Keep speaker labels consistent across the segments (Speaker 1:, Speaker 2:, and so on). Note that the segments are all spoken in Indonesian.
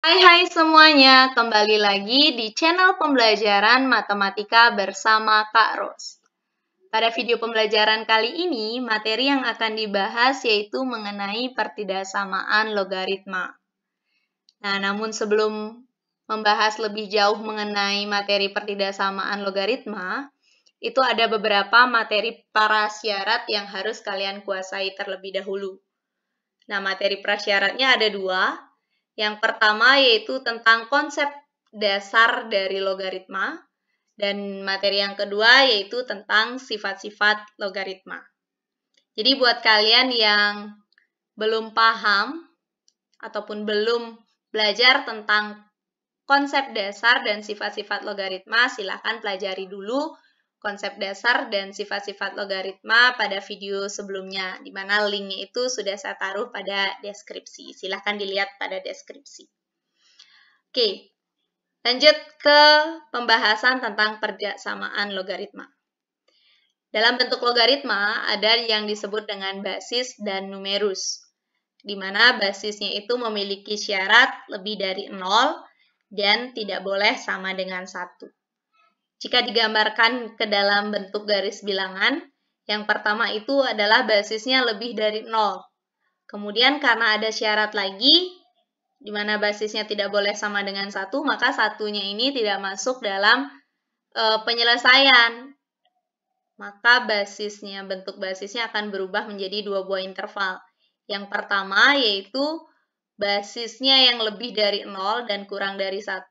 Speaker 1: Hai semuanya, kembali lagi di channel pembelajaran matematika bersama Kak Ros. Pada video pembelajaran kali ini, materi yang akan dibahas yaitu mengenai pertidaksamaan logaritma. Nah, namun sebelum membahas lebih jauh mengenai materi pertidaksamaan logaritma, itu ada beberapa materi prasyarat yang harus kalian kuasai terlebih dahulu. Nah, materi prasyaratnya ada dua. Yang pertama yaitu tentang konsep dasar dari logaritma, dan materi yang kedua yaitu tentang sifat-sifat logaritma. Jadi buat kalian yang belum paham ataupun belum belajar tentang konsep dasar dan sifat-sifat logaritma, silahkan pelajari dulu konsep dasar dan sifat-sifat logaritma pada video sebelumnya, di mana linknya itu sudah saya taruh pada deskripsi. Silahkan dilihat pada deskripsi. Oke, lanjut ke pembahasan tentang pertidaksamaan logaritma. Dalam bentuk logaritma, ada yang disebut dengan basis dan numerus, di mana basisnya itu memiliki syarat lebih dari 0 dan tidak boleh sama dengan 1. Jika digambarkan ke dalam bentuk garis bilangan, yang pertama itu adalah basisnya lebih dari 0. Kemudian karena ada syarat lagi, di mana basisnya tidak boleh sama dengan 1, maka satunya ini tidak masuk dalam penyelesaian. Maka bentuk basisnya akan berubah menjadi dua buah interval. Yang pertama yaitu basisnya yang lebih dari 0 dan kurang dari 1,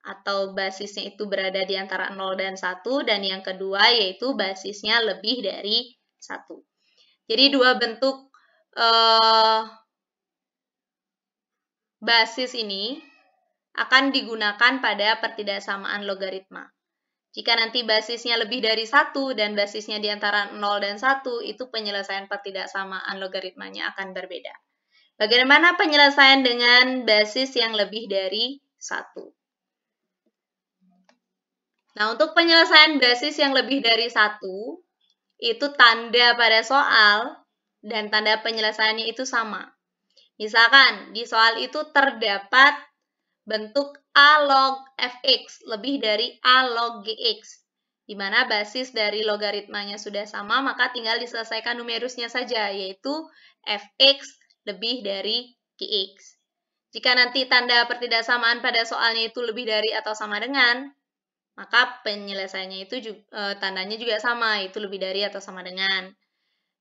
Speaker 1: atau basisnya itu berada di antara 0 dan 1, dan yang kedua yaitu basisnya lebih dari 1. Jadi dua bentuk basis ini akan digunakan pada pertidaksamaan logaritma. Jika nanti basisnya lebih dari 1 dan basisnya di antara 0 dan 1, itu penyelesaian pertidaksamaan logaritmanya akan berbeda. Bagaimana penyelesaian dengan basis yang lebih dari 1? Nah, untuk penyelesaian basis yang lebih dari 1, itu tanda pada soal dan tanda penyelesaiannya itu sama. Misalkan, di soal itu terdapat bentuk A log fx lebih dari A log gx, di mana basis dari logaritmanya sudah sama, maka tinggal diselesaikan numerusnya saja, yaitu fx lebih dari gx. Jika nanti tanda pertidaksamaan pada soalnya itu lebih dari atau sama dengan, maka penyelesaiannya itu tandanya juga sama, yaitu lebih dari atau sama dengan.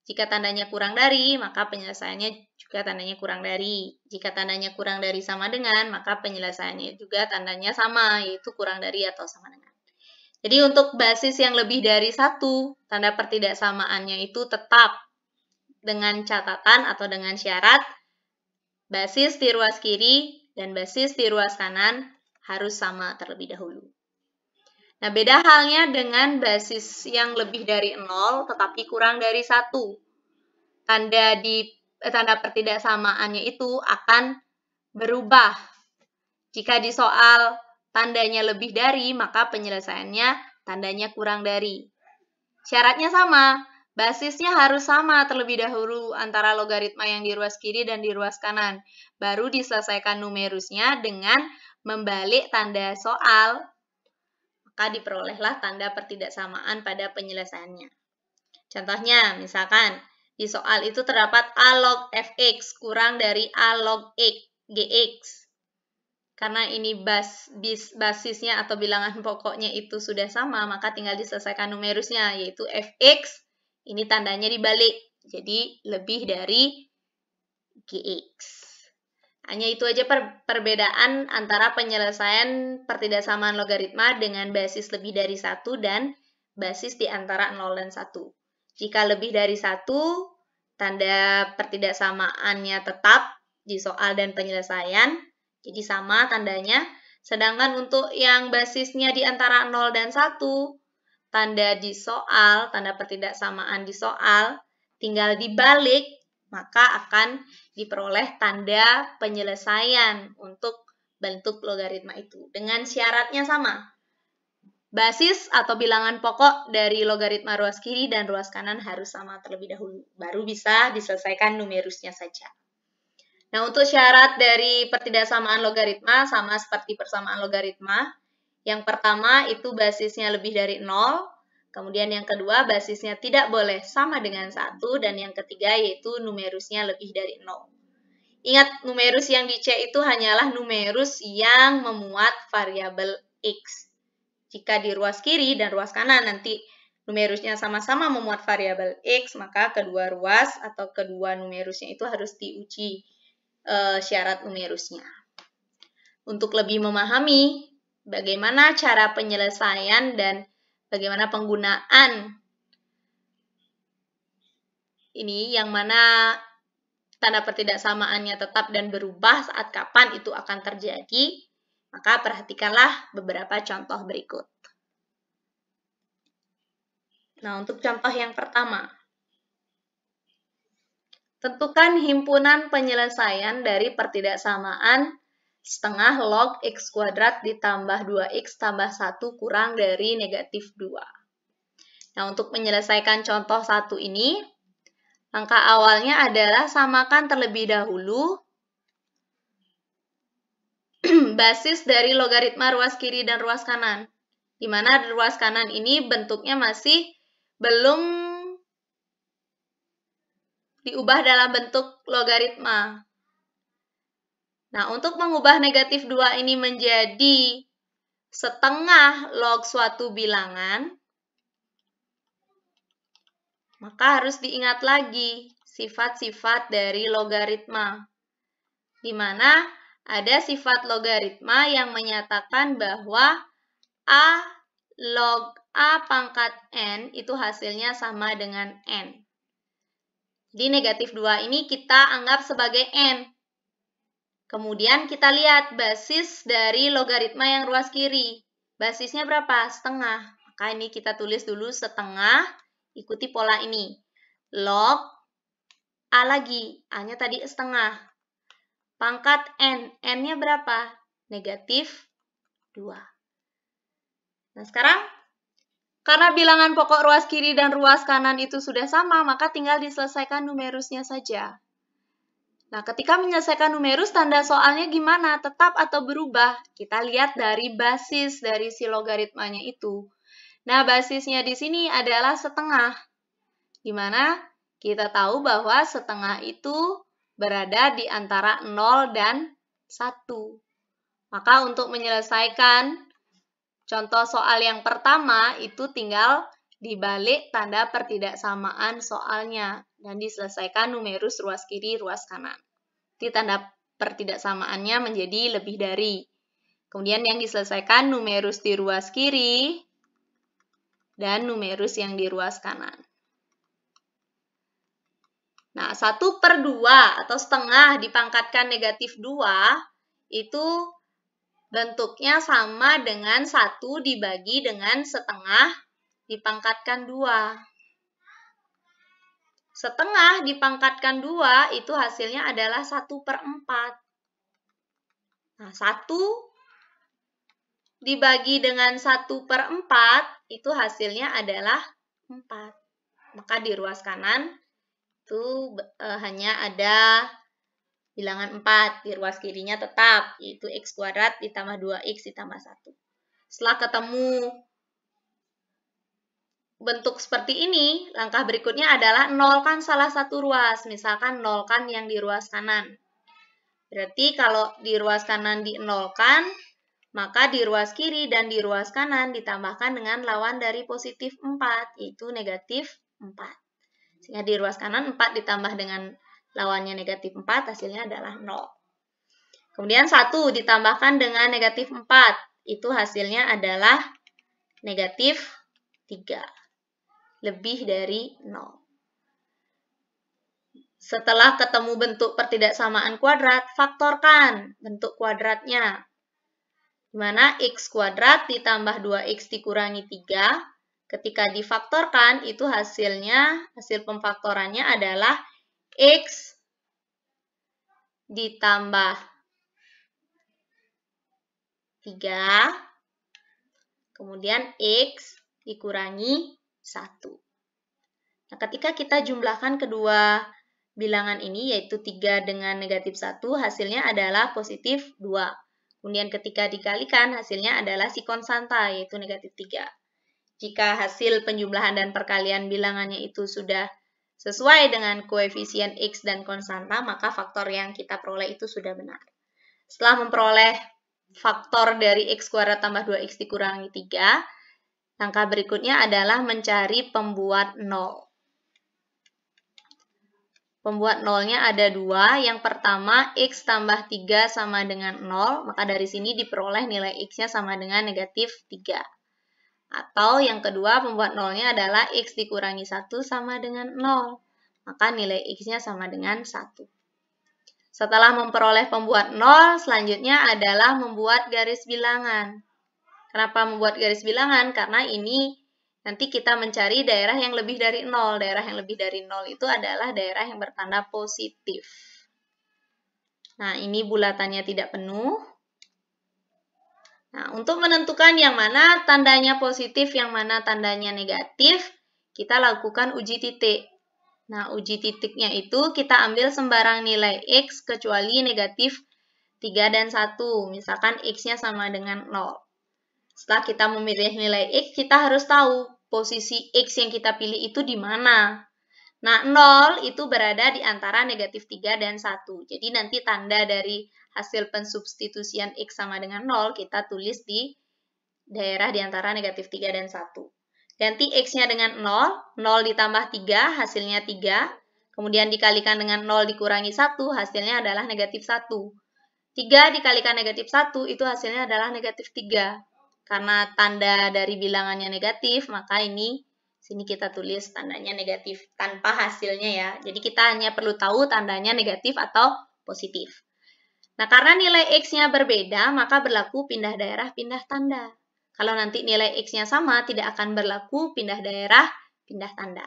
Speaker 1: Jika tandanya kurang dari, maka penyelesaiannya juga tandanya kurang dari. Jika tandanya kurang dari sama dengan, maka penyelesaiannya juga tandanya sama, yaitu kurang dari atau sama dengan. Jadi untuk basis yang lebih dari 1, tanda pertidaksamaannya itu tetap dengan catatan atau dengan syarat basis di ruas kiri dan basis di ruas kanan harus sama terlebih dahulu. Nah, beda halnya dengan basis yang lebih dari 0 tetapi kurang dari 1. Tanda pertidaksamaannya itu akan berubah. Jika di soal tandanya lebih dari, maka penyelesaiannya tandanya kurang dari. Syaratnya sama, basisnya harus sama terlebih dahulu antara logaritma yang di ruas kiri dan di ruas kanan. Baru diselesaikan numerusnya dengan membalik tanda soal, maka diperolehlah tanda pertidaksamaan pada penyelesaiannya. Contohnya, misalkan di soal itu terdapat A log fx kurang dari A log gx. Karena ini basisnya atau bilangan pokoknya itu sudah sama, maka tinggal diselesaikan numerusnya, yaitu fx, ini tandanya dibalik, jadi lebih dari gx. Hanya itu aja perbedaan antara penyelesaian pertidaksamaan logaritma dengan basis lebih dari 1 dan basis di antara 0 dan 1. Jika lebih dari 1, tanda pertidaksamaannya tetap di soal dan penyelesaian, jadi sama tandanya. Sedangkan untuk yang basisnya di antara 0 dan 1, tanda di soal, tanda pertidaksamaan di soal, tinggal dibalik, maka akan diperoleh tanda penyelesaian untuk bentuk logaritma itu. Dengan syaratnya sama. Basis atau bilangan pokok dari logaritma ruas kiri dan ruas kanan harus sama terlebih dahulu. Baru bisa diselesaikan numerusnya saja. Nah, untuk syarat dari pertidaksamaan logaritma sama seperti persamaan logaritma. Yang pertama itu basisnya lebih dari 0, kemudian yang kedua basisnya tidak boleh sama dengan 1, dan yang ketiga yaitu numerusnya lebih dari 0. Ingat, numerus yang di C itu hanyalah numerus yang memuat variabel X. Jika di ruas kiri dan ruas kanan nanti numerusnya sama-sama memuat variabel X, maka kedua ruas atau kedua numerusnya itu harus diuji syarat numerusnya. Untuk lebih memahami bagaimana cara penyelesaian dan bagaimana penggunaan ini, yang mana tanda pertidaksamaannya tetap dan berubah saat kapan itu akan terjadi, maka perhatikanlah beberapa contoh berikut. Nah, untuk contoh yang pertama, tentukan himpunan penyelesaian dari pertidaksamaan setengah log x kuadrat ditambah 2x tambah 1 kurang dari negatif 2. Nah, untuk menyelesaikan contoh 1 ini, langkah awalnya adalah samakan terlebih dahulu basis dari logaritma ruas kiri dan ruas kanan. Di mana ruas kanan ini bentuknya masih belum diubah dalam bentuk logaritma. Nah, untuk mengubah negatif 2 ini menjadi setengah log suatu bilangan, maka harus diingat lagi sifat-sifat dari logaritma. Di mana ada sifat logaritma yang menyatakan bahwa A log A pangkat N itu hasilnya sama dengan N. Di negatif 2 ini kita anggap sebagai N. Kemudian kita lihat basis dari logaritma yang ruas kiri. Basisnya berapa? Setengah. Maka ini kita tulis dulu setengah, ikuti pola ini. Log A lagi, A-nya tadi setengah. Pangkat N, N-nya berapa? Negatif 2. Nah, sekarang karena bilangan pokok ruas kiri dan ruas kanan itu sudah sama, maka tinggal diselesaikan numerusnya saja. Nah, ketika menyelesaikan numerus, tanda soalnya gimana? Tetap atau berubah? Kita lihat dari basis dari si logaritmanya itu. Nah, basisnya di sini adalah setengah. Di mana kita tahu bahwa setengah itu berada di antara 0 dan 1. Maka untuk menyelesaikan contoh soal yang pertama itu tinggal dibalik tanda pertidaksamaan soalnya dan diselesaikan numerus ruas kiri, ruas kanan. Jadi tanda pertidaksamaannya menjadi lebih dari. Kemudian yang diselesaikan numerus di ruas kiri dan numerus yang di ruas kanan. Nah, 1/2 atau setengah dipangkatkan negatif 2 itu bentuknya sama dengan 1 dibagi dengan setengah dipangkatkan 2. Setengah dipangkatkan 2 itu hasilnya adalah 1/4. Nah, 1 dibagi dengan 1/4 itu hasilnya adalah 4. Maka di ruas kanan itu hanya ada bilangan 4, di ruas kirinya tetap, yaitu x kuadrat ditambah 2x ditambah 1. Setelah ketemu bentuk seperti ini, langkah berikutnya adalah nolkan salah satu ruas, misalkan nolkan yang di ruas kanan. Berarti kalau di ruas kanan dinolkan, maka di ruas kiri dan di ruas kanan ditambahkan dengan lawan dari positif 4, yaitu negatif 4. Sehingga di ruas kanan 4 ditambah dengan lawannya negatif 4, hasilnya adalah 0. Kemudian 1 ditambahkan dengan negatif 4, itu hasilnya adalah negatif 3. Lebih dari 0. Setelah ketemu bentuk pertidaksamaan kuadrat, faktorkan bentuk kuadratnya. Di mana x kuadrat ditambah 2x dikurangi 3, ketika difaktorkan, itu hasilnya, hasil pemfaktorannya adalah x ditambah 3, kemudian x dikurangi 1. Nah, ketika kita jumlahkan kedua bilangan ini, yaitu 3 dengan negatif 1, hasilnya adalah positif 2. Kemudian ketika dikalikan, hasilnya adalah si konstanta, yaitu negatif 3. Jika hasil penjumlahan dan perkalian bilangannya itu sudah sesuai dengan koefisien X dan konstanta, maka faktor yang kita peroleh itu sudah benar. Setelah memperoleh faktor dari X kuadrat tambah 2X dikurangi 3, langkah berikutnya adalah mencari pembuat 0. Pembuat nolnya ada 2. Yang pertama, X tambah 3 sama dengan 0. Maka dari sini diperoleh nilai X-nya sama dengan negatif 3. Atau yang kedua, pembuat nolnya adalah X dikurangi 1 sama dengan 0. Maka nilai X-nya sama dengan 1. Setelah memperoleh pembuat 0, selanjutnya adalah membuat garis bilangan. Kenapa membuat garis bilangan? Karena ini nanti kita mencari daerah yang lebih dari 0. Daerah yang lebih dari 0 itu adalah daerah yang bertanda positif. Nah, ini bulatannya tidak penuh. Nah, untuk menentukan yang mana tandanya positif, yang mana tandanya negatif, kita lakukan uji titik. Nah, uji titiknya itu kita ambil sembarang nilai X kecuali negatif 3 dan 1. Misalkan X-nya sama dengan 0. Setelah kita memilih nilai X, kita harus tahu posisi X yang kita pilih itu di mana. Nah, 0 itu berada di antara negatif 3 dan 1. Jadi nanti tanda dari hasil pensubstitusian X sama dengan 0, kita tulis di daerah di antara negatif 3 dan 1. Ganti X-nya dengan 0, 0 ditambah 3, hasilnya 3. Kemudian dikalikan dengan 0 dikurangi 1, hasilnya adalah negatif 1. 3 dikalikan negatif 1, itu hasilnya adalah negatif 3. Karena tanda dari bilangannya negatif, maka sini kita tulis tandanya negatif tanpa hasilnya ya. Jadi kita hanya perlu tahu tandanya negatif atau positif. Nah, karena nilai X-nya berbeda, maka berlaku pindah daerah, pindah tanda. Kalau nanti nilai X-nya sama, tidak akan berlaku pindah daerah, pindah tanda.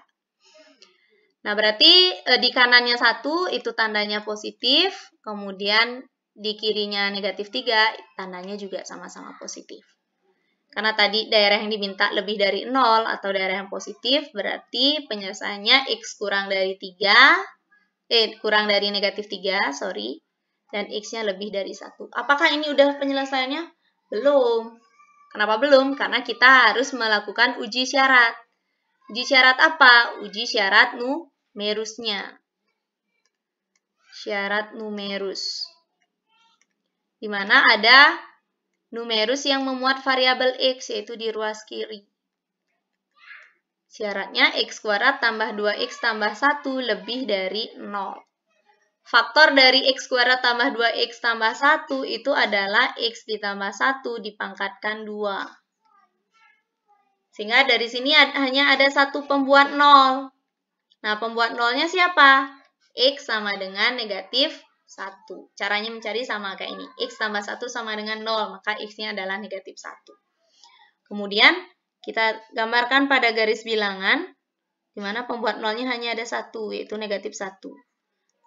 Speaker 1: Nah, berarti di kanannya 1 itu tandanya positif, kemudian di kirinya negatif 3, tandanya juga sama-sama positif. Karena tadi daerah yang diminta lebih dari 0 atau daerah yang positif, berarti penyelesaiannya X kurang dari negatif 3, dan X-nya lebih dari 1. Apakah ini udah penyelesaiannya? Belum. Kenapa belum? Karena kita harus melakukan uji syarat. Uji syarat apa? Uji syarat numerusnya. Syarat numerus. Di mana ada numerus yang memuat variabel X, yaitu di ruas kiri. Syaratnya X kuadrat tambah 2X tambah 1 lebih dari 0. Faktor dari X kuadrat tambah 2X tambah 1 itu adalah X ditambah 1 dipangkatkan 2. Sehingga dari sini hanya ada satu pembuat 0. Nah, pembuat 0-nya siapa? X sama dengan negatif 1. Caranya mencari sama kayak ini. X tambah 1 sama dengan 0, maka X-nya adalah negatif 1. Kemudian, kita gambarkan pada garis bilangan, di mana pembuat 0-nya hanya ada 1, yaitu negatif 1.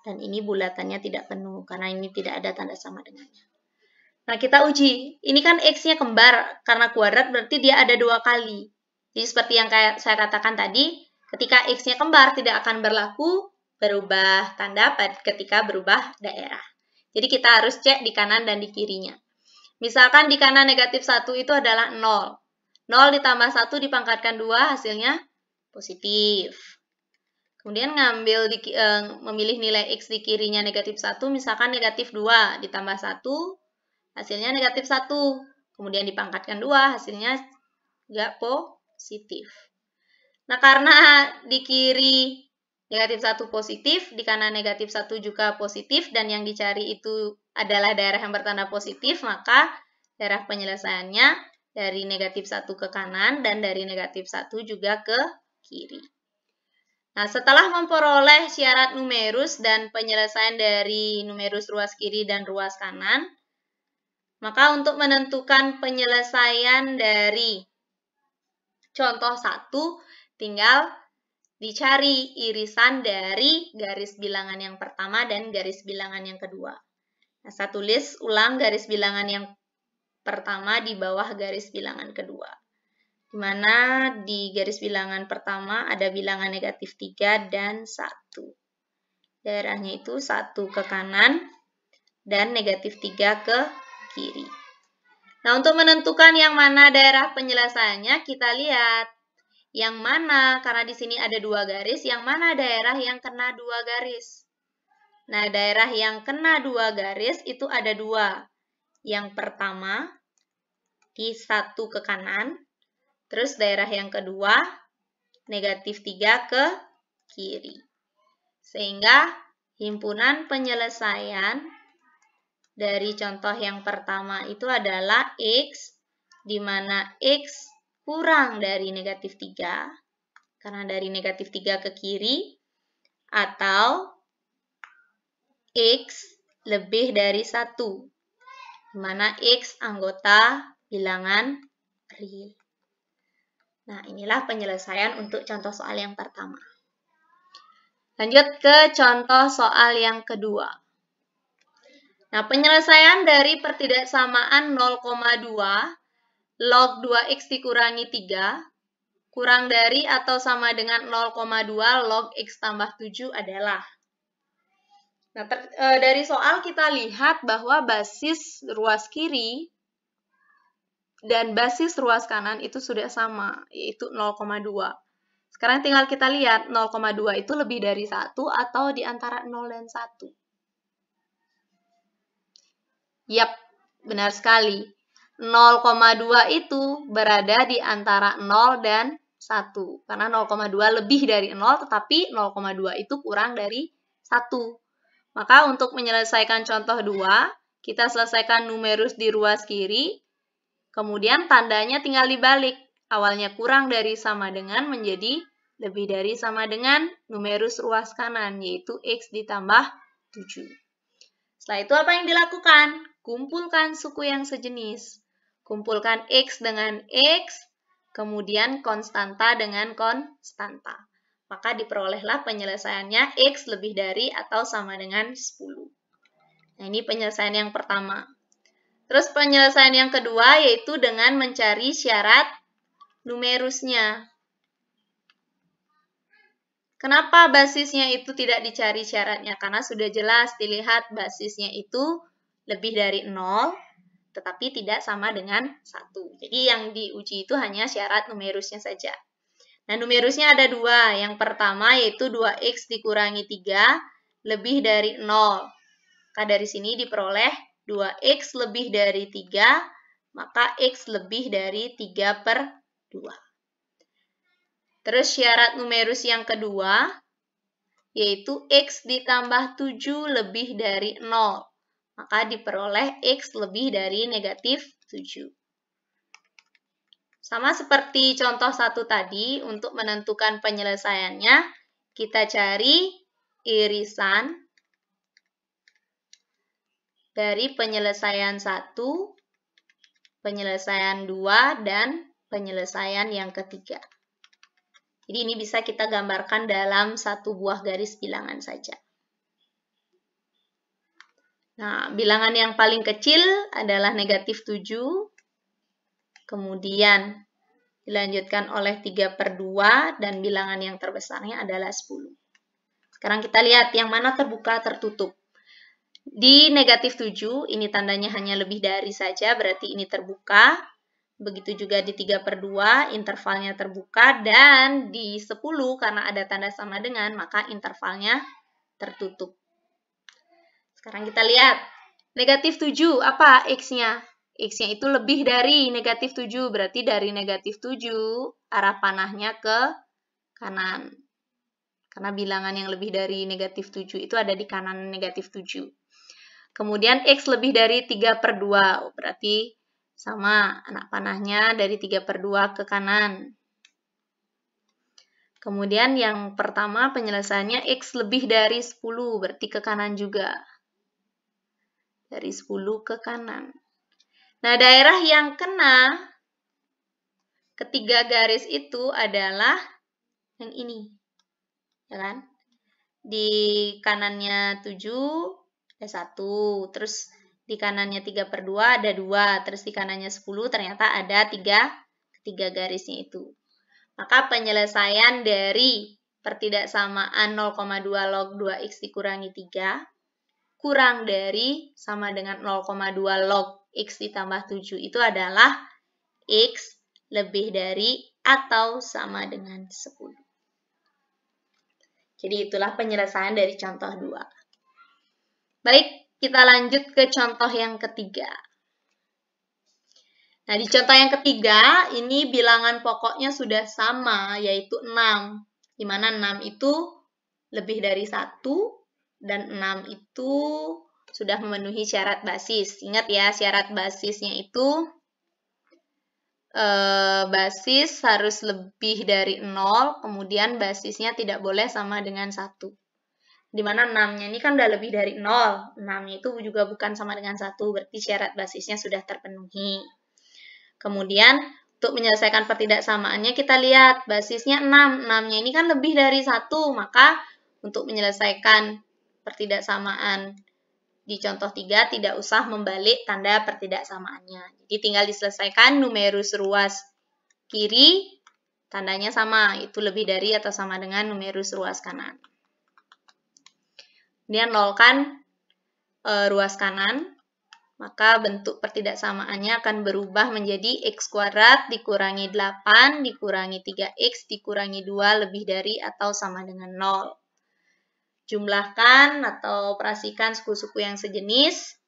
Speaker 1: Dan ini bulatannya tidak penuh, karena ini tidak ada tanda sama dengannya. Nah, kita uji. Ini kan X-nya kembar, karena kuadrat berarti dia ada 2 kali. Jadi, seperti yang saya katakan tadi, ketika X-nya kembar tidak akan berlaku berubah tanda ketika berubah daerah. Jadi kita harus cek di kanan dan di kirinya. Misalkan di kanan negatif 1 itu adalah 0. 0 ditambah 1 dipangkatkan 2 hasilnya positif. Kemudian memilih nilai X di kirinya negatif 1, misalkan negatif 2 ditambah 1 hasilnya negatif 1. Kemudian dipangkatkan 2 hasilnya nggak positif. Nah, karena di kiri negatif 1 positif, di kanan negatif 1 juga positif, dan yang dicari itu adalah daerah yang bertanda positif, maka daerah penyelesaiannya dari negatif 1 ke kanan, dan dari negatif 1 juga ke kiri. Nah, setelah memperoleh syarat numerus dan penyelesaian dari numerus ruas kiri dan ruas kanan, maka untuk menentukan penyelesaian dari contoh 1, tinggal dicari irisan dari garis bilangan yang pertama dan garis bilangan yang kedua. Nah, saya tulis ulang garis bilangan yang pertama di bawah garis bilangan kedua. Di mana di garis bilangan pertama ada bilangan negatif 3 dan 1. Daerahnya itu 1 ke kanan dan negatif 3 ke kiri. Nah, untuk menentukan yang mana daerah penyelesaiannya, kita lihat yang mana, karena di sini ada 2 garis, yang mana daerah yang kena 2 garis. Nah, daerah yang kena 2 garis itu ada 2. Yang pertama, di 1 ke kanan, terus daerah yang kedua, negatif 3 ke kiri. Sehingga himpunan penyelesaian dari contoh yang pertama itu adalah X, di mana X kurang dari negatif 3, karena dari negatif 3 ke kiri, atau X lebih dari 1, di mana X anggota bilangan real. Nah, inilah penyelesaian untuk contoh soal yang pertama. Lanjut ke contoh soal yang kedua. Nah, penyelesaian dari pertidaksamaan 0,2 log 2x dikurangi 3 kurang dari atau sama dengan 0,2 log x tambah 7 adalah. Nah, dari soal kita lihat bahwa basis ruas kiri dan basis ruas kanan itu sudah sama, yaitu 0,2. Sekarang tinggal kita lihat 0,2 itu lebih dari 1 atau di antara 0 dan 1. Yap, benar sekali. 0,2 itu berada di antara 0 dan 1. Karena 0,2 lebih dari 0, tetapi 0,2 itu kurang dari 1. Maka untuk menyelesaikan contoh 2, kita selesaikan numerus di ruas kiri, kemudian tandanya tinggal dibalik. Awalnya kurang dari sama dengan menjadi lebih dari sama dengan numerus ruas kanan, yaitu X ditambah 7. Setelah itu apa yang dilakukan? Kumpulkan suku yang sejenis. Kumpulkan X dengan X, kemudian konstanta dengan konstanta. Maka diperolehlah penyelesaiannya X lebih dari atau sama dengan 10. Nah, ini penyelesaian yang pertama. Terus penyelesaian yang kedua yaitu dengan mencari syarat numerusnya. Kenapa basisnya itu tidak dicari syaratnya? Karena sudah jelas dilihat basisnya itu lebih dari 0, tetapi tidak sama dengan 1. Jadi yang diuji itu hanya syarat numerusnya saja. Nah, numerusnya ada 2. Yang pertama yaitu 2x dikurangi 3 lebih dari 0. Maka dari sini diperoleh 2x lebih dari 3, maka x lebih dari 3/2. Terus syarat numerus yang kedua, yaitu x ditambah 7 lebih dari 0. Maka diperoleh x lebih dari negatif 7. Sama seperti contoh 1 tadi, untuk menentukan penyelesaiannya, kita cari irisan dari penyelesaian 1, penyelesaian 2, dan penyelesaian yang ketiga. Jadi ini bisa kita gambarkan dalam satu buah garis bilangan saja. Nah, bilangan yang paling kecil adalah negatif 7, kemudian dilanjutkan oleh 3/2, dan bilangan yang terbesarnya adalah 10. Sekarang kita lihat yang mana terbuka tertutup. Di negatif 7, ini tandanya hanya lebih dari saja, berarti ini terbuka. Begitu juga di 3/2, intervalnya terbuka, dan di 10, karena ada tanda sama dengan, maka intervalnya tertutup. Sekarang kita lihat, negatif 7, apa X-nya? X-nya itu lebih dari negatif 7, berarti dari negatif 7, arah panahnya ke kanan. Karena bilangan yang lebih dari negatif 7 itu ada di kanan negatif 7. Kemudian X lebih dari 3/2, berarti sama, anak panahnya dari 3/2 ke kanan. Kemudian yang pertama penyelesaiannya X lebih dari 10, berarti ke kanan juga. Dari 10 ke kanan. Nah, daerah yang kena ketiga garis itu adalah yang ini. Ya kan? Di kanannya 7, ada 1, terus di kanannya 3/2 ada 2, terus di kanannya 10 ternyata ada 3 garisnya itu. Maka penyelesaian dari pertidaksamaan 0,2 log 2x dikurangi 3 kurang dari sama dengan 0,2 log x ditambah 7 itu adalah x lebih dari atau sama dengan 10. Jadi itulah penyelesaian dari contoh 2. Baik, kita lanjut ke contoh yang ketiga. Nah, di contoh yang ketiga, ini bilangan pokoknya sudah sama, yaitu 6. Di mana 6 itu lebih dari 1, dan 6 itu sudah memenuhi syarat basis. Ingat ya, syarat basisnya itu basis harus lebih dari 0, kemudian basisnya tidak boleh sama dengan 1. Dimana 6-nya ini kan udah lebih dari 0, 6-nya itu juga bukan sama dengan 1, berarti syarat basisnya sudah terpenuhi. Kemudian, untuk menyelesaikan pertidaksamaannya kita lihat basisnya 6, 6-nya ini kan lebih dari 1, maka untuk menyelesaikan pertidaksamaan di contoh 3 tidak usah membalik tanda pertidaksamaannya. Jadi tinggal diselesaikan numerus ruas kiri, tandanya sama, itu lebih dari atau sama dengan numerus ruas kanan. Kemudian nolkan ruas kanan, maka bentuk pertidaksamaannya akan berubah menjadi x kuadrat dikurangi 8 dikurangi 3x dikurangi 2 lebih dari atau sama dengan 0. Jumlahkan atau operasikan suku-suku yang sejenis,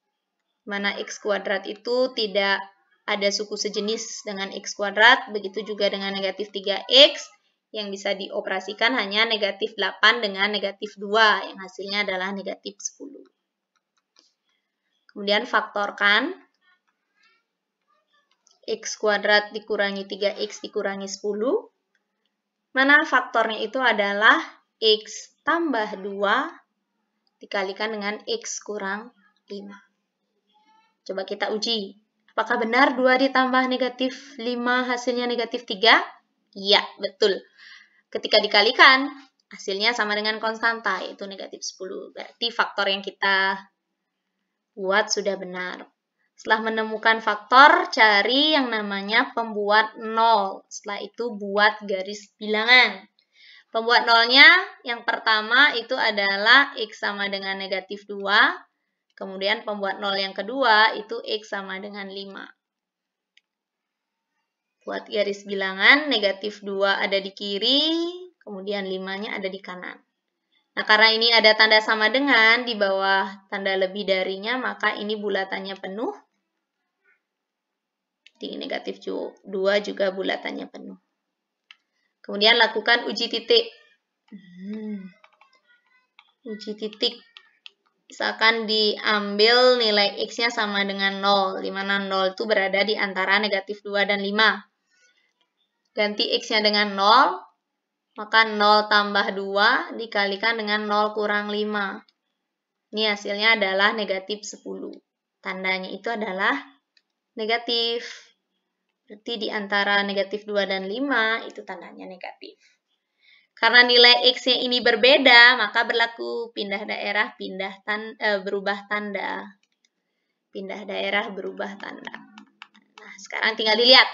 Speaker 1: mana x kuadrat itu tidak ada suku sejenis dengan x kuadrat, begitu juga dengan negatif 3x, yang bisa dioperasikan hanya negatif 8 dengan negatif 2, yang hasilnya adalah negatif 10. Kemudian faktorkan, x kuadrat dikurangi 3x dikurangi 10, mana faktornya itu adalah x tambah 2 dikalikan dengan x kurang 5. Coba kita uji. Apakah benar 2 ditambah negatif 5 hasilnya negatif 3? Iya, betul. Ketika dikalikan, hasilnya sama dengan konstanta, yaitu negatif 10. Berarti faktor yang kita buat sudah benar. Setelah menemukan faktor, cari yang namanya pembuat 0. Setelah itu buat garis bilangan. Pembuat nolnya yang pertama itu adalah x sama dengan negatif 2. Kemudian pembuat 0 yang kedua itu x sama dengan 5. Buat garis bilangan, negatif 2 ada di kiri, kemudian 5-nya ada di kanan. Nah, karena ini ada tanda sama dengan di bawah tanda lebih darinya, maka ini bulatannya penuh. Di negatif 2 juga bulatannya penuh. Kemudian lakukan uji titik. Uji titik. Misalkan diambil nilai x-nya sama dengan 0, di mana 0 itu berada di antara negatif 2 dan 5. Ganti x-nya dengan 0, maka 0 tambah 2 dikalikan dengan 0 kurang 5. Ini hasilnya adalah negatif 10. Tandanya itu adalah negatif. Berarti di antara negatif 2 dan 5 itu tandanya negatif. Karena nilai x-nya ini berbeda, maka berlaku pindah daerah, berubah tanda. Pindah daerah, berubah tanda. Nah, sekarang tinggal dilihat.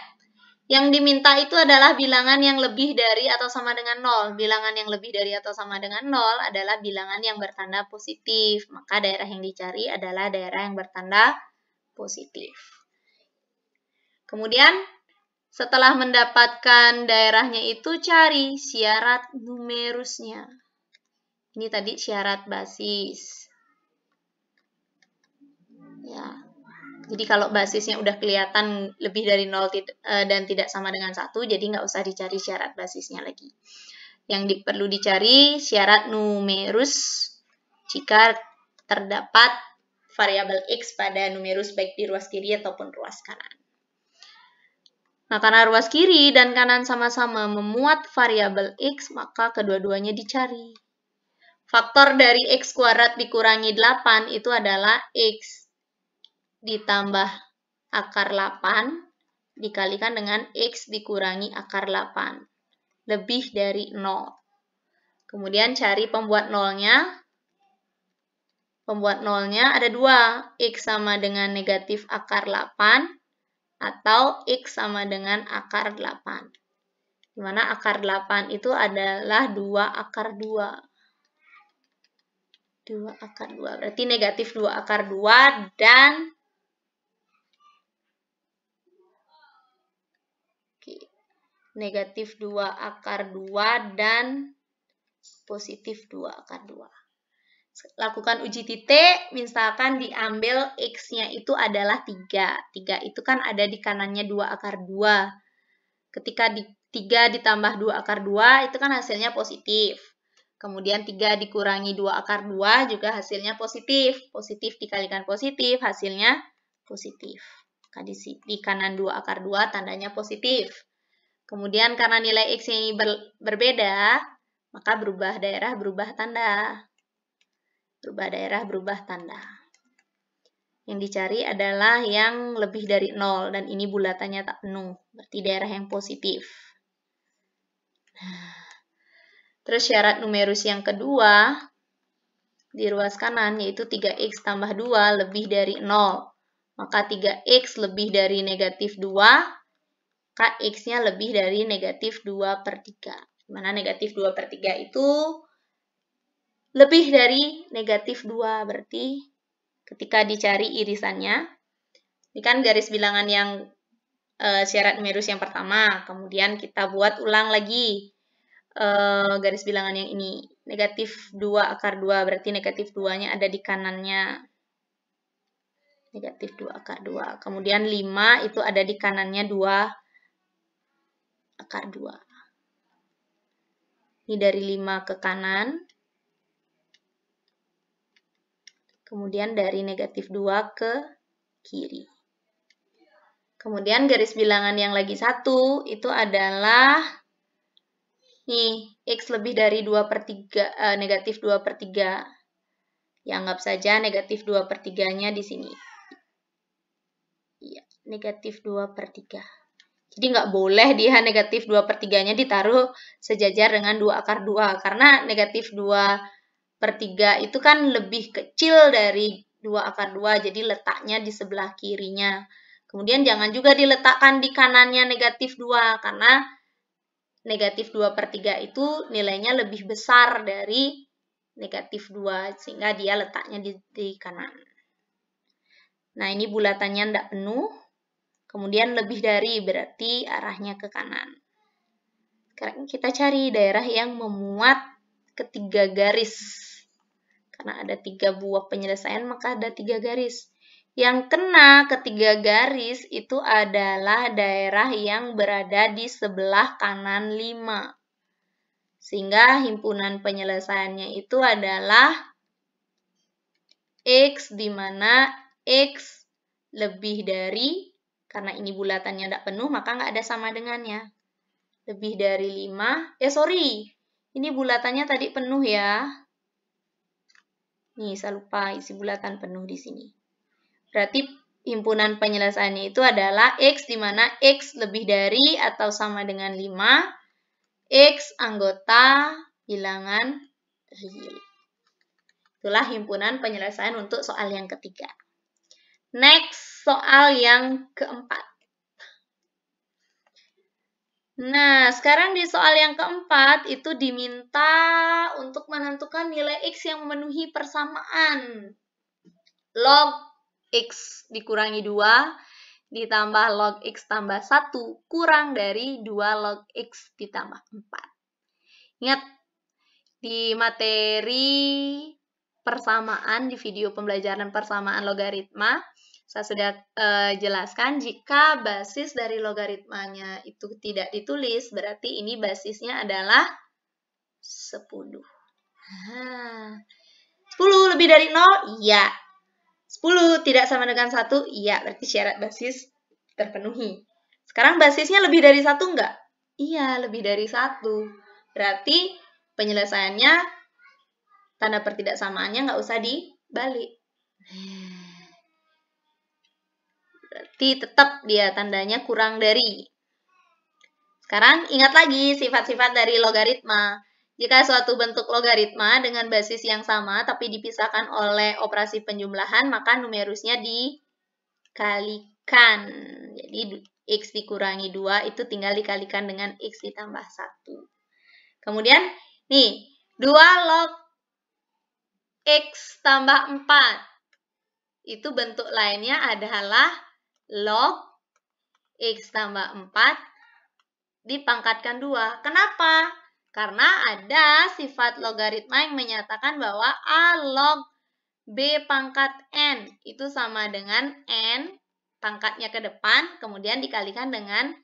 Speaker 1: Yang diminta itu adalah bilangan yang lebih dari atau sama dengan 0. Bilangan yang lebih dari atau sama dengan 0 adalah bilangan yang bertanda positif. Maka daerah yang dicari adalah daerah yang bertanda positif. Kemudian, setelah mendapatkan daerahnya itu, cari syarat numerusnya. Ini tadi syarat basis. Ya. Jadi kalau basisnya udah kelihatan lebih dari 0 dan tidak sama dengan 1, jadi nggak usah dicari syarat basisnya lagi. Yang perlu dicari syarat numerus jika terdapat variabel x pada numerus baik di ruas kiri ataupun ruas kanan. Nah, karena ruas kiri dan kanan sama-sama memuat variabel x, maka kedua-duanya dicari. Faktor dari x kuadrat dikurangi 8 itu adalah x ditambah akar 8 dikalikan dengan x dikurangi akar 8. Lebih dari 0. Kemudian cari pembuat nolnya. Pembuat nolnya ada 2. X sama dengan negatif akar 8. Atau x sama dengan akar 8. di mana akar 8 itu adalah 2 akar 2. 2 akar 2, berarti negatif 2 akar 2 dan negatif 2 akar 2 dan positif 2 akar 2. Lakukan uji titik, misalkan diambil X-nya itu adalah 3. 3 itu kan ada di kanannya 2 akar 2. Ketika 3 ditambah 2 akar 2, itu kan hasilnya positif. Kemudian 3 dikurangi 2 akar 2 juga hasilnya positif. Positif dikalikan positif, hasilnya positif. Maka di kanan 2 akar 2 tandanya positif. Kemudian karena nilai X ini berbeda, maka berubah daerah, berubah tanda. Berubah daerah, berubah tanda. Yang dicari adalah yang lebih dari 0, dan ini bulatannya tak penuh. Berarti daerah yang positif. Terus syarat numerus yang kedua, di ruas kanan, yaitu 3X tambah 2 lebih dari 0. Maka 3X lebih dari negatif 2, maka X-nya lebih dari negatif 2 per 3. Dimana negatif 2 per 3 itu lebih dari negatif 2. Berarti ketika dicari irisannya, ini kan garis bilangan yang syarat numerus yang pertama. Kemudian kita buat ulang lagi garis bilangan yang ini. Negatif 2 akar 2, berarti negatif 2-nya ada di kanannya. Negatif 2 akar 2. Kemudian 5 itu ada di kanannya 2 akar 2. Ini dari 5 ke kanan. Kemudian dari negatif 2 ke kiri. Kemudian garis bilangan yang lagi satu itu adalah nih, X lebih dari 2 per 3, negatif 2 per 3. Ya, anggap saja negatif 2 per 3-nya di sini. Iya, negatif 2 per 3. Jadi nggak boleh dia negatif 2 per 3-nya ditaruh sejajar dengan 2 akar 2. Karena negatif 2 per 3 itu kan lebih kecil dari 2 akar 2. Jadi letaknya di sebelah kirinya. Kemudian jangan juga diletakkan di kanannya negatif 2. Karena negatif 2 per 3 itu nilainya lebih besar dari negatif 2. Sehingga dia letaknya di kanan. Nah, ini bulatannya tidak penuh. Kemudian lebih dari, berarti arahnya ke kanan. Sekarang kita cari daerah yang memuat ketiga garis. Karena ada 3 buah penyelesaian, maka ada 3 garis. Yang kena ketiga garis itu adalah daerah yang berada di sebelah kanan 5. Sehingga himpunan penyelesaiannya itu adalah X, di mana X lebih dari, karena ini bulatannya tidak penuh, maka nggak ada sama dengannya. Lebih dari 5. Ini bulatannya tadi penuh ya. Nih, saya lupa isi bulatan penuh di sini. Berarti himpunan penyelesaiannya itu adalah X, di mana X lebih dari atau sama dengan 5. X anggota bilangan real. Itulah himpunan penyelesaian untuk soal yang ketiga. Next, soal yang keempat. Nah, sekarang di soal yang keempat itu diminta untuk menentukan nilai X yang memenuhi persamaan. Log X dikurangi 2 ditambah log X tambah 1 kurang dari 2 log X ditambah 4. Ingat, di materi persamaan, di video pembelajaran persamaan logaritma, saya sudah jelaskan jika basis dari logaritmanya itu tidak ditulis, berarti ini basisnya adalah 10. 10 lebih dari 0? Iya. 10 tidak sama dengan 1? Iya, berarti syarat basis terpenuhi. Sekarang basisnya lebih dari 1 enggak? Iya, lebih dari 1. Berarti penyelesaiannya, tanda pertidaksamaannya nggak usah dibalik. Berarti tetap dia tandanya kurang dari. Sekarang ingat lagi sifat-sifat dari logaritma. Jika suatu bentuk logaritma dengan basis yang sama tapi dipisahkan oleh operasi penjumlahan, maka numerusnya dikalikan. kan. Jadi X dikurangi 2 itu tinggal dikalikan dengan X ditambah 1. Kemudian, nih, 2 log X tambah 4. Itu bentuk lainnya adalah log X tambah 4 dipangkatkan 2. Kenapa? Karena ada sifat logaritma yang menyatakan bahwa A log B pangkat N itu sama dengan N pangkatnya ke depan, kemudian dikalikan dengan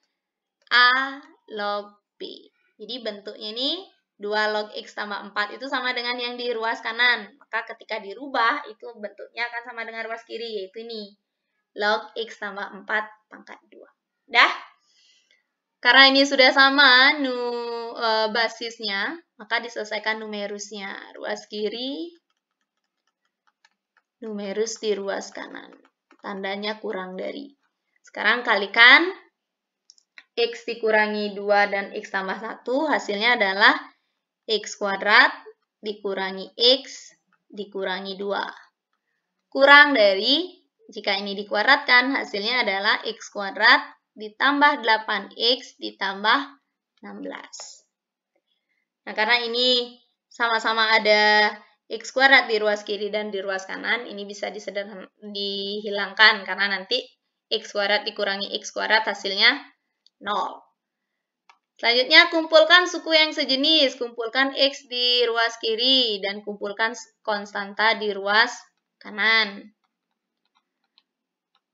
Speaker 1: A log B. Jadi bentuknya ini 2 log X tambah 4 itu sama dengan yang di ruas kanan. Maka ketika dirubah, itu bentuknya akan sama dengan ruas kiri, yaitu ini. Log X tambah 4 pangkat 2. Dah? Karena ini sudah sama basisnya, maka diselesaikan numerusnya. Ruas kiri, numerus di ruas kanan. Tandanya kurang dari. Sekarang kalikan X dikurangi 2 dan X tambah 1, hasilnya adalah X kuadrat dikurangi X dikurangi 2. Kurang dari, jika ini dikuadratkan, hasilnya adalah X kuadrat ditambah 8X ditambah 16. Nah, karena ini sama-sama ada X kuadrat di ruas kiri dan di ruas kanan, ini bisa dihilangkan karena nanti X kuadrat dikurangi X kuadrat hasilnya 0. Selanjutnya, kumpulkan suku yang sejenis. Kumpulkan X di ruas kiri dan kumpulkan konstanta di ruas kanan.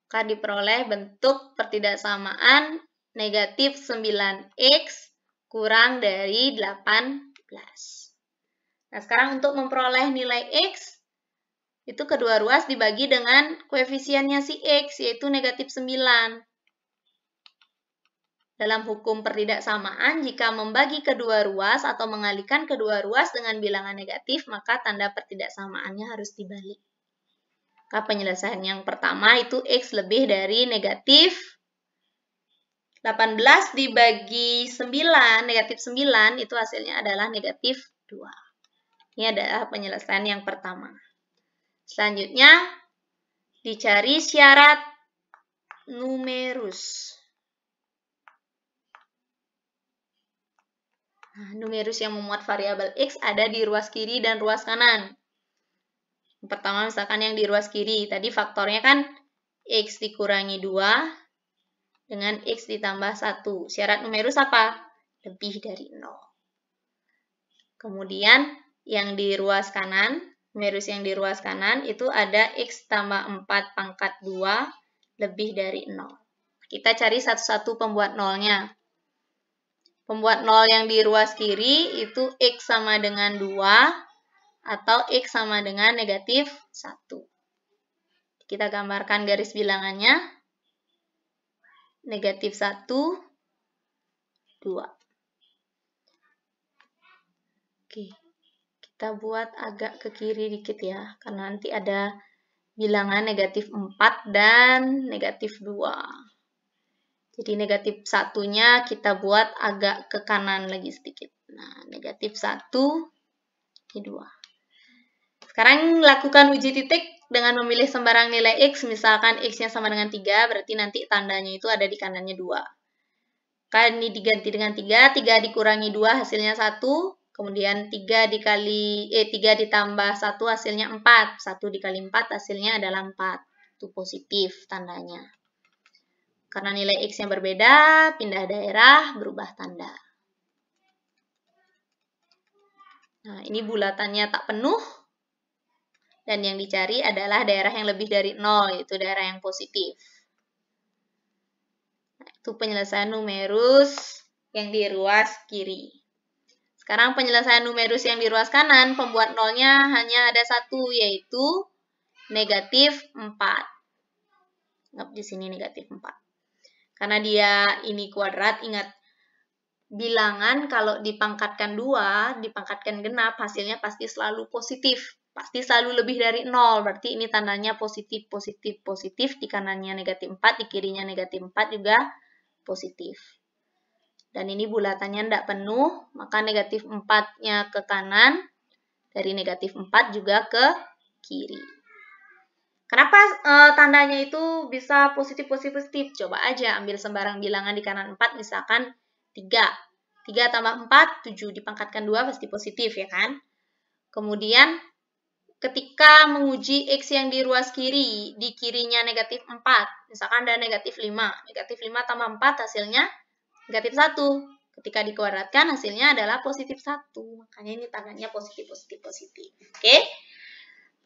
Speaker 1: Maka diperoleh bentuk pertidaksamaan negatif 9X kurang dari 18. Nah, sekarang untuk memperoleh nilai X, itu kedua ruas dibagi dengan koefisiennya si X, yaitu negatif 9. Dalam hukum pertidaksamaan, jika membagi kedua ruas atau mengalihkan kedua ruas dengan bilangan negatif, maka tanda pertidaksamaannya harus dibalik. Maka penyelesaian yang pertama itu X lebih dari negatif 18 dibagi 9, negatif 9, itu hasilnya adalah negatif 2. Ini adalah penyelesaian yang pertama. Selanjutnya, dicari syarat numerus. Nah, numerus yang memuat variabel X ada di ruas kiri dan ruas kanan. Yang pertama misalkan yang di ruas kiri, tadi faktornya kan X dikurangi 2 dengan X ditambah 1. Syarat numerus apa? Lebih dari 0. Kemudian yang di ruas kanan, numerus yang di ruas kanan itu ada X tambah 4 pangkat 2 lebih dari 0. Kita cari satu-satu pembuat nolnya. Pembuat 0 yang di ruas kiri itu X sama dengan 2 atau X sama dengan negatif 1. Kita gambarkan garis bilangannya. Negatif 1, 2. Oke, kita buat agak ke kiri dikit ya, karena nanti ada bilangan negatif 4 dan negatif 2. Jadi negatif 1-nya kita buat agak ke kanan lagi sedikit. Nah, negatif 1, ini 2. Sekarang lakukan uji titik dengan memilih sembarang nilai X, misalkan X-nya sama dengan 3, berarti nanti tandanya itu ada di kanannya 2. Kan ini diganti dengan 3, 3 dikurangi 2 hasilnya 1, kemudian 3 ditambah 1 hasilnya 4, 1 dikali 4 hasilnya adalah 4, itu positif tandanya. Karena nilai X-nya berbeda, pindah daerah, berubah tanda. Nah, ini bulatannya tak penuh. Dan yang dicari adalah daerah yang lebih dari 0, yaitu daerah yang positif. Nah, itu penyelesaian numerus yang di ruas kiri. Sekarang penyelesaian numerus yang di ruas kanan, pembuat nolnya hanya ada satu, yaitu negatif 4. Anggap di sini negatif 4. Karena dia ini kuadrat, ingat bilangan kalau dipangkatkan 2, dipangkatkan genap, hasilnya pasti selalu positif. Pasti selalu lebih dari 0, berarti ini tandanya positif, positif, positif. Di kanannya negatif 4, di kirinya negatif 4 juga positif. Dan ini bulatannya tidak penuh, maka negatif 4-nya ke kanan, dari negatif 4 juga ke kiri. Kenapa tandanya itu bisa positif-positif? Coba aja ambil sembarang bilangan di kanan 4, misalkan 3. 3 tambah 4, 7. Dipangkatkan 2 pasti positif ya kan? Kemudian ketika menguji X yang di ruas kiri, di kirinya negatif 4. Misalkan ada negatif 5. Negatif 5 tambah 4 hasilnya negatif 1. Ketika dikuadratkan hasilnya adalah positif 1. Makanya ini tandanya positif-positif-positif. Oke?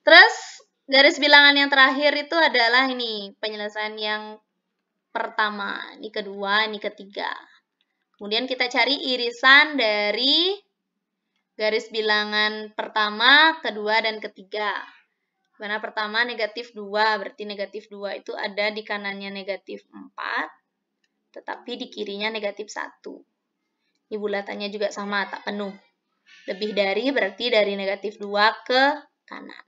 Speaker 1: Terus garis bilangan yang terakhir itu adalah ini, penyelesaian yang pertama, ini kedua, ini ketiga. Kemudian kita cari irisan dari garis bilangan pertama, kedua, dan ketiga. Mana pertama negatif 2, berarti negatif 2 itu ada di kanannya negatif 4, tetapi di kirinya negatif 1. Ini bulatannya juga sama, tak penuh. Lebih dari berarti dari negatif 2 ke kanan.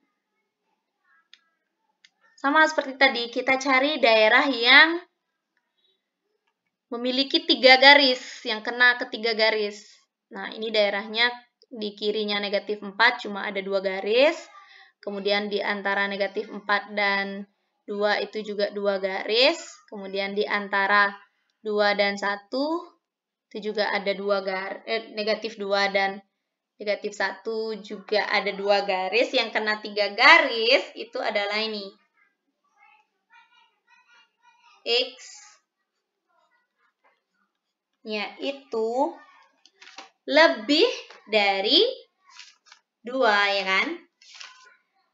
Speaker 1: Sama seperti tadi, kita cari daerah yang memiliki 3 garis, yang kena ke 3 garis. Nah, ini daerahnya di kirinya negatif 4, cuma ada 2 garis. Kemudian di antara negatif 4 dan 2 itu juga 2 garis. Kemudian di antara 2 dan 1, itu juga ada 2 garis. Negatif 2 dan negatif 1 juga ada 2 garis. Yang kena 3 garis, itu adalah ini. X-nya itu lebih dari 2, ya kan?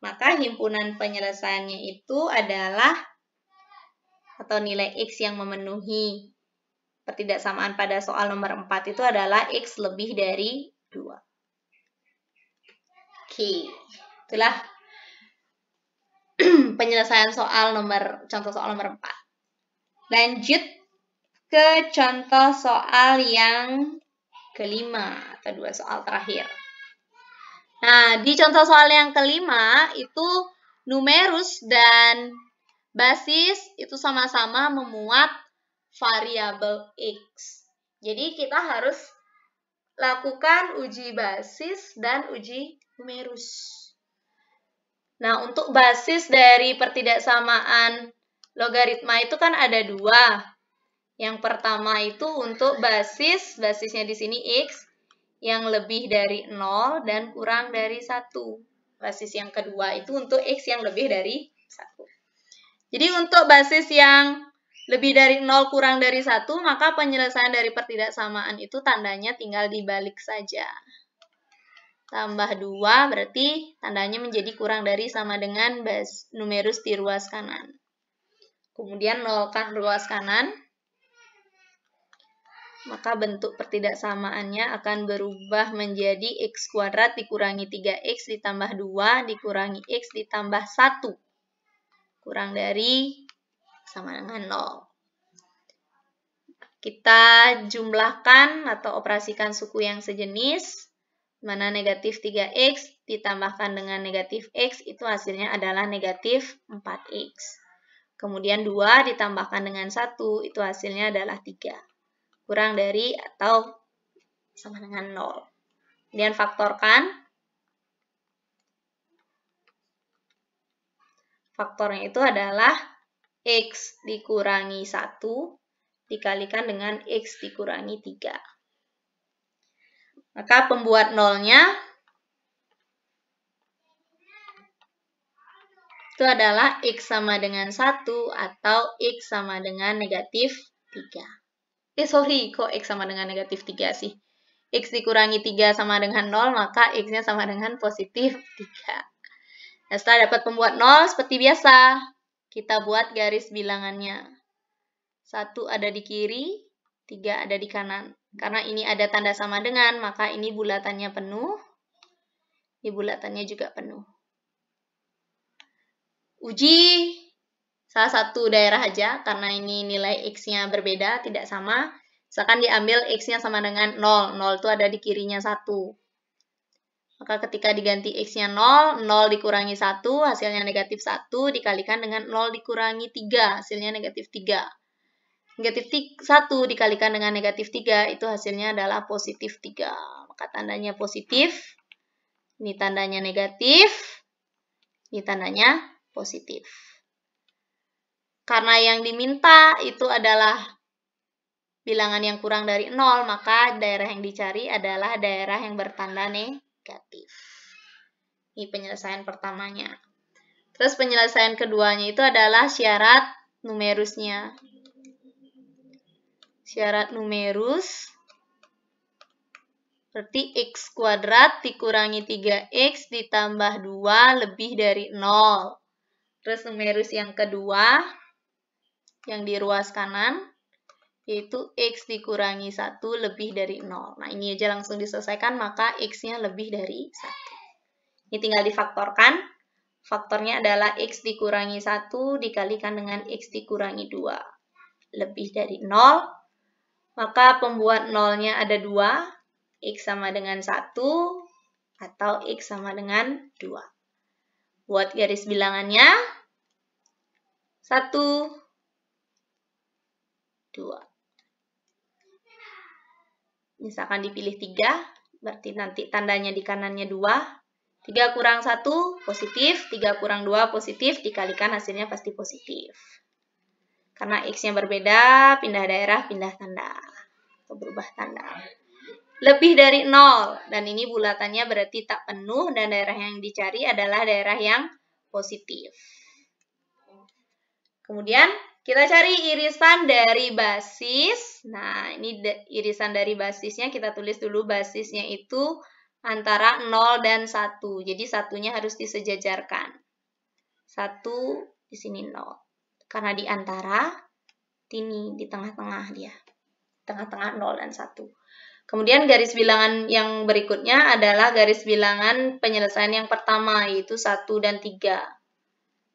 Speaker 1: Maka himpunan penyelesaiannya itu adalah, atau nilai X yang memenuhi pertidaksamaan pada soal nomor 4 itu adalah X lebih dari 2. Oke, itulah penyelesaian contoh soal nomor 4. Lanjut ke contoh soal yang kelima, atau 2 soal terakhir. Nah, di contoh soal yang kelima, itu numerus dan basis itu sama-sama memuat variabel X. Jadi, kita harus lakukan uji basis dan uji numerus. Nah, untuk basis dari pertidaksamaan logaritma itu kan ada 2. Yang pertama itu untuk basisnya di sini X yang lebih dari 0 dan kurang dari 1. Basis yang kedua itu untuk X yang lebih dari 1. Jadi untuk basis yang lebih dari 0 kurang dari 1, maka penyelesaian dari pertidaksamaan itu tandanya tinggal dibalik saja. Tambah 2 berarti tandanya menjadi kurang dari sama dengan numerus di ruas kanan. Kemudian nolkan ruas kanan, maka bentuk pertidaksamaannya akan berubah menjadi X kuadrat dikurangi 3X ditambah 2 dikurangi X ditambah 1. Kurang dari sama dengan 0. Kita jumlahkan atau operasikan suku yang sejenis, mana negatif 3X ditambahkan dengan negatif X itu hasilnya adalah negatif 4X. Kemudian 2 ditambahkan dengan 1 itu hasilnya adalah 3. Kurang dari atau sama dengan 0. Kemudian faktorkan. Faktornya itu adalah X dikurangi 1 dikalikan dengan X dikurangi 3. Maka pembuat nolnya itu adalah X sama dengan 1 atau X sama dengan negatif 3. Kok X sama dengan negatif 3 sih? X dikurangi 3 sama dengan 0, maka X-nya sama dengan positif 3. Nah, setelah dapat pembuat nol, seperti biasa, kita buat garis bilangannya. 1 ada di kiri, 3 ada di kanan. Karena ini ada tanda sama dengan, maka ini bulatannya penuh. Ini bulatannya juga penuh. Uji salah satu daerah aja, karena ini nilai X-nya berbeda, tidak sama. Misalkan diambil X-nya sama dengan 0. 0 itu ada di kirinya 1. Maka ketika diganti X-nya 0, 0 dikurangi 1, hasilnya negatif 1, dikalikan dengan 0 dikurangi 3, hasilnya negatif 3. Negatif 1 dikalikan dengan negatif 3, itu hasilnya adalah positif 3. Maka tandanya positif, ini tandanya negatif, ini tandanya positif. karena yang diminta itu adalah bilangan yang kurang dari 0, maka daerah yang dicari adalah daerah yang bertanda negatif. Ini penyelesaian pertamanya. Terus penyelesaian keduanya itu adalah syarat numerusnya. Syarat numerus berarti x kuadrat dikurangi 3x ditambah 2 lebih dari 0. Terus numerus yang kedua yang di ruas kanan yaitu x dikurangi 1 lebih dari 0. Nah, ini aja langsung diselesaikan, maka x-nya lebih dari 1. Ini tinggal difaktorkan. Faktornya adalah x dikurangi 1 dikalikan dengan x dikurangi 2 lebih dari 0. Maka pembuat 0-nya ada 2, x sama dengan 1 atau x sama dengan 2. Buat garis bilangannya 1, 2. Misalkan dipilih 3, berarti nanti tandanya di kanannya 2. 3 kurang 1, positif. 3 kurang 2, positif. Dikalikan hasilnya pasti positif. Karena x-nya berbeda, pindah daerah, pindah tanda. Atau berubah tanda. Lebih dari 0. Dan ini bulatannya berarti tak penuh. Dan daerah yang dicari adalah daerah yang positif. Kemudian kita cari irisan dari basis. Nah, ini irisan dari basisnya. Kita tulis dulu basisnya itu antara 0 dan 1. Jadi satunya harus disejajarkan. 1 di sini 0. Karena di antara, ini di tengah-tengah dia. Tengah-tengah 0 dan 1. Kemudian garis bilangan yang berikutnya adalah garis bilangan penyelesaian yang pertama, yaitu 1 dan 3.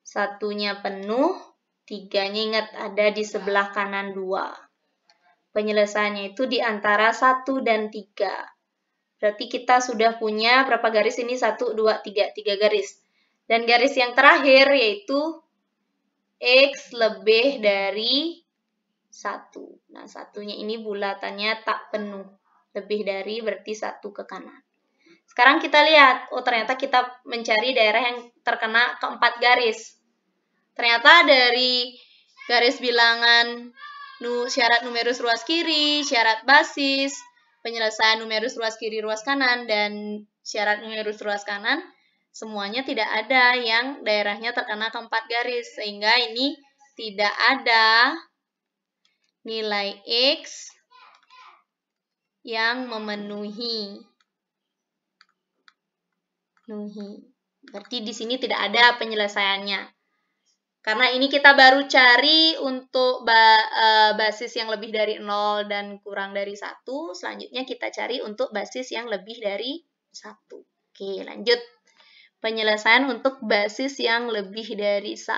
Speaker 1: Satunya penuh. 3-nya ingat ada di sebelah kanan 2. Penyelesaiannya itu di antara 1 dan 3. Berarti kita sudah punya berapa garis ini? 1, 2, 3. 3 garis. Dan garis yang terakhir yaitu x lebih dari 1. Nah, satunya ini bulatannya tak penuh. Lebih dari berarti 1 ke kanan. Sekarang kita lihat, oh ternyata kita mencari daerah yang terkena keempat garis. Ternyata dari garis bilangan syarat numerus ruas kiri, syarat basis, penyelesaian numerus ruas kiri, ruas kanan, dan syarat numerus ruas kanan, semuanya tidak ada yang daerahnya terkena keempat garis. Sehingga ini tidak ada nilai x yang memenuhi. Berarti di sini tidak ada penyelesaiannya. Karena ini kita baru cari untuk basis yang lebih dari 0 dan kurang dari 1. Selanjutnya kita cari untuk basis yang lebih dari 1. Oke, lanjut. Penyelesaian untuk basis yang lebih dari 1.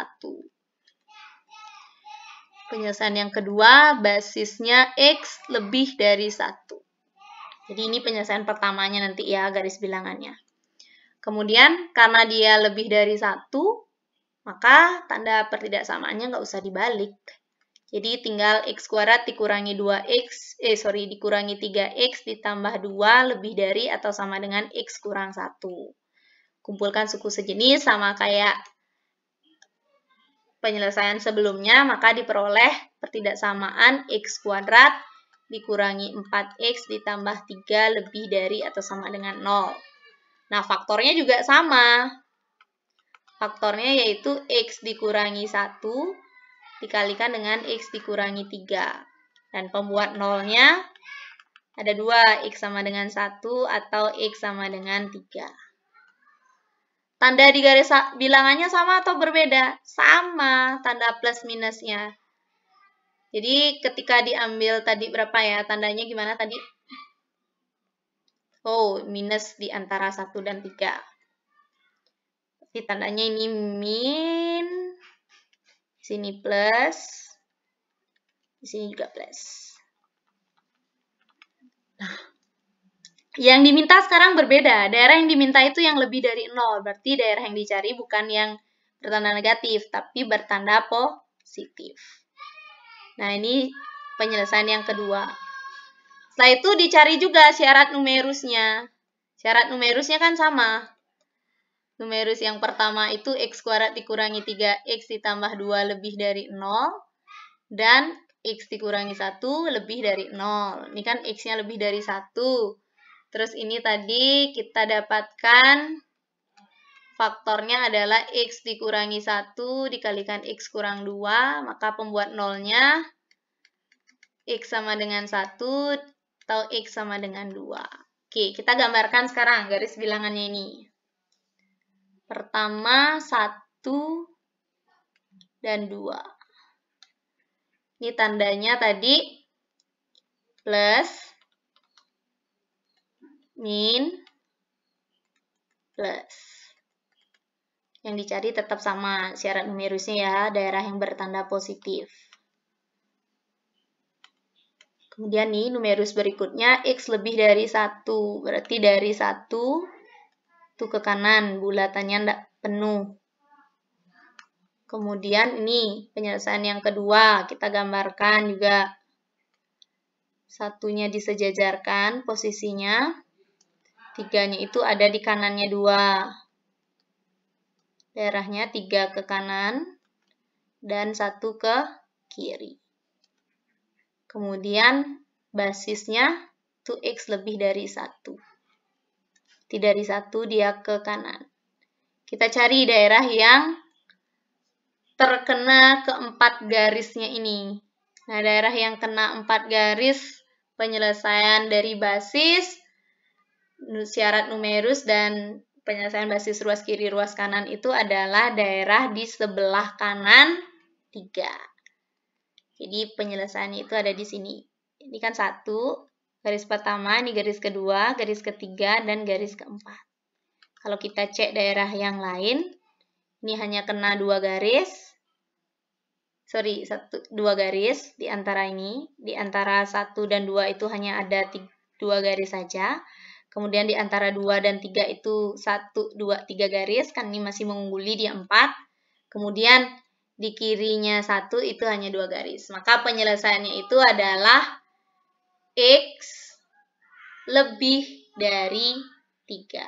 Speaker 1: Penyelesaian yang kedua, basisnya x lebih dari 1. Jadi ini penyelesaian pertamanya nanti ya, garis bilangannya. Kemudian, karena dia lebih dari 1, maka tanda pertidaksamaannya nggak usah dibalik. Jadi tinggal x kuadrat dikurangi 3x ditambah 2 lebih dari atau sama dengan x kurang 1. Kumpulkan suku sejenis sama kayak penyelesaian sebelumnya, maka diperoleh pertidaksamaan x kuadrat dikurangi 4x ditambah 3 lebih dari atau sama dengan 0. Nah, faktornya juga sama. Faktornya yaitu x dikurangi 1 dikalikan dengan x dikurangi 3. Dan pembuat nolnya ada 2, x sama dengan 1 atau x sama dengan 3. Tanda di garis bilangannya sama atau berbeda? Sama, tanda plus minusnya. Jadi ketika diambil tadi berapa ya? Tandanya gimana tadi? Oh, minus di antara 1 dan 3. Tandanya ini min, di sini plus, di sini juga plus. Nah, yang diminta sekarang berbeda. Daerah yang diminta itu yang lebih dari 0. Berarti daerah yang dicari bukan yang bertanda negatif, tapi bertanda positif. Nah, ini penyelesaian yang kedua. Setelah itu dicari juga syarat numerusnya. Syarat numerusnya kan sama. Numerus yang pertama itu x kuadrat dikurangi 3x ditambah 2 lebih dari 0. Dan x dikurangi 1 lebih dari 0. Ini kan x-nya lebih dari 1. Terus ini tadi kita dapatkan faktornya adalah x dikurangi 1 dikalikan x kurang 2. Maka pembuat nolnya x sama dengan 1 atau x sama dengan 2. Oke, kita gambarkan sekarang garis bilangannya ini. Pertama, 1 dan 2. Ini tandanya tadi plus, min, plus. Yang dicari tetap sama syarat numerusnya ya, daerah yang bertanda positif. Kemudian nih numerus berikutnya x lebih dari 1, berarti dari 1 itu ke kanan, bulatannya tidak penuh. Kemudian ini penyelesaian yang kedua, kita gambarkan juga. Satunya disejajarkan posisinya, 3-nya itu ada di kanannya 2. Daerahnya 3 ke kanan dan 1 ke kiri. Kemudian basisnya itu x lebih dari 1. Tidak dari 1 dia ke kanan. Kita cari daerah yang terkena keempat garisnya ini. Nah, daerah yang kena 4 garis penyelesaian dari basis, syarat numerus, dan penyelesaian basis ruas kiri, ruas kanan itu adalah daerah di sebelah kanan 3. Jadi penyelesaiannya itu ada di sini. Ini kan 1, garis pertama, ini garis kedua, garis ketiga, dan garis keempat. Kalau kita cek daerah yang lain, ini hanya kena 2 garis. 2 garis di antara ini. Di antara 1 dan 2 itu hanya ada 2 garis saja. Kemudian di antara 2 dan 3 itu 1, 2, 3 garis. Kan ini masih mengungguli di 4. Kemudian di kirinya 1 itu hanya 2 garis. Maka penyelesaiannya itu adalah x lebih dari 3.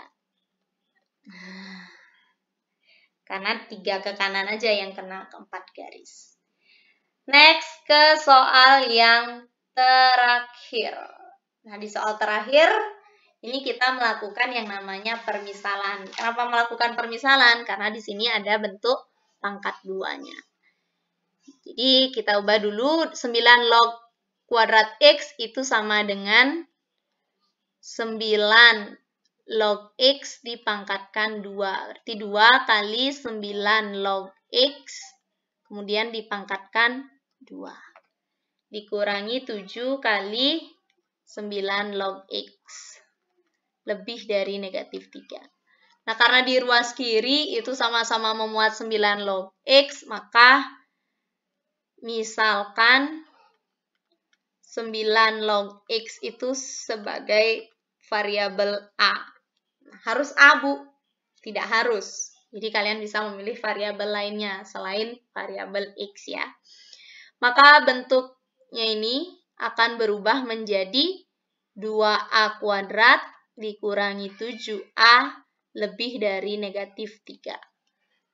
Speaker 1: Karena 3 ke kanan aja yang kena ke 4 garis. Next, ke soal yang terakhir. Nah, di soal terakhir, ini kita melakukan yang namanya permisalan. Kenapa melakukan permisalan? Karena di sini ada bentuk pangkat 2-nya. Jadi, kita ubah dulu 9 log kuadrat x itu sama dengan 9 log x dipangkatkan 2. Berarti 2 kali 9 log x, kemudian dipangkatkan 2. Dikurangi 7 kali 9 log x. Lebih dari negatif 3. Nah, karena di ruas kiri itu sama-sama memuat 9 log x, maka misalkan 9 log x itu sebagai variabel A. Nah, harus A, Bu? Tidak harus. Jadi kalian bisa memilih variabel lainnya selain variabel x ya. Maka bentuknya ini akan berubah menjadi 2a kuadrat dikurangi 7a lebih dari negatif 3.